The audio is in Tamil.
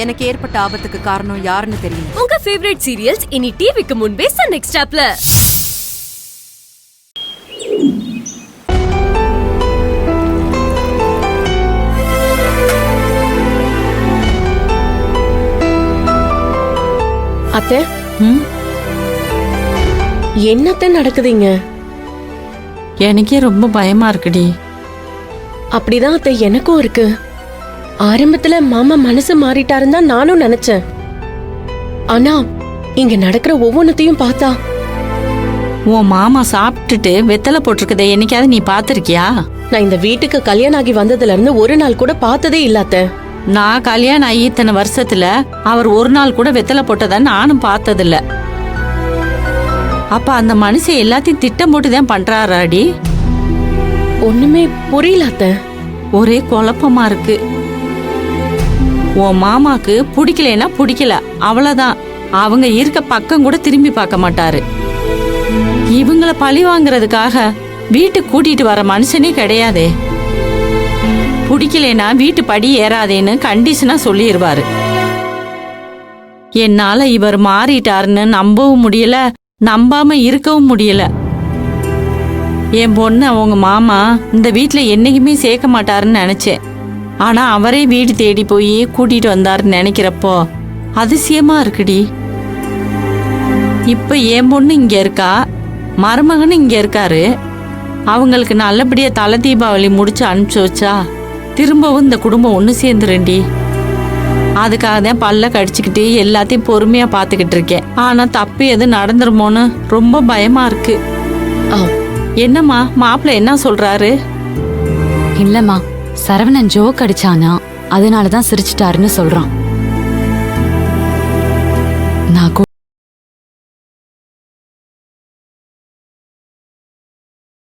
எனக்கு ஏற்பட்ட ஆபத்துக்கு காரணம் யாருன்னு தெரியும். உங்க ஃபேவரட் சீரியல்ஸ் இனி டிவிக்கு முன்பே சன் நெக்ஸ்ட் ஆப்ல. அத்தை, என்னத்த நடக்குதுங்க? எனக்கே ரொம்ப பயமா இருக்குடி. அப்படிதான் அத்தை எனக்கும் இருக்கு. ஆரம்பத்துல மாமா மனசு மாறிட்டாருன்னு தான் நானும் நினைச்சேன். ஆனா இங்க நடக்கிற ஒவ்வொன்னத்தையும் பார்த்தா உன் மாமா சாப்பிட்டுட்டு வெத்தலை போட்டிருக்கதை என்னைக்காவது நீ பாத்திருக்கியா? நான் இந்த வீட்டுக்கு கல்யாணம் ஆகி வந்ததுல இருந்து ஒரு நாள் கூட பார்த்ததே இல்ல அத்தை. நான் கல்யாணம் ஆகி இத்தனை வருஷத்துல அவர் ஒரு நாள் கூட வெத்தலை போட்டதை நானும் பார்த்ததில்ல. அப்ப அந்த மனுஷன் எல்லாத்தையும் திட்டம் போட்டுதான் பண்றாராடி? ஒண்ணுமே புரியல அத்தை. ஒரே குழப்பமா இருக்கு. உன் மாமாக்கு பிடிக்கலன்னா பிடிக்கல, அவ்வளவுதான். அவங்க இருக்க பக்கம் கூட திரும்பி பார்க்க மாட்டாரு. இவங்கள பழி வாங்குறதுக்காக வீட்டுக்கு கூட்டிட்டு வர மனுஷனே கிடையாதே. பிடிக்கலனா வீட்டு படி ஏறாதேன்னு கண்டிஷனா சொல்லிடுவாரு. என்னால இவர் மாறிட்டாருன்னு நம்பவும் முடியல, நம்பாம இருக்கவும் முடியல. என் பொண்ணு அவங்க மாமா இந்த வீட்டுல என்னைக்குமே சேர்க்க மாட்டாருன்னு நினைச்சேன். ஆனா அவரே வீடு தேடி போய் கூட்டிட்டு வந்தாருன்னு நினைக்கிறப்போ அதிசயமா இருக்குடி. இப்ப என் பொண்ணு இங்க இருக்கா, மருமகன் இங்க இருக்காரு. அவங்களுக்கு நல்லபடியா தலை தீபாவளி முடிச்சு அனுப்பிச்சு வச்சா திரும்பவும் இந்த குடும்பம் ஒண்ணு சேர்ந்துருண்டி. அதுக்காக தான் பல்ல கடிச்சுக்கிட்டு எல்லாத்தையும் பொறுமையா பாத்துக்கிட்டு இருக்கேன். ஆனா தப்பு எது நடந்துருமோன்னு ரொம்ப பயமா இருக்கு. என்னம்மா மாப்பிள்ள என்ன சொல்றாரு? இல்லம்மா, சரவணன் ஜோக் அடிச்சானா, அதனாலதான் சிரிச்சிட்டாருன்னு சொல்றான்.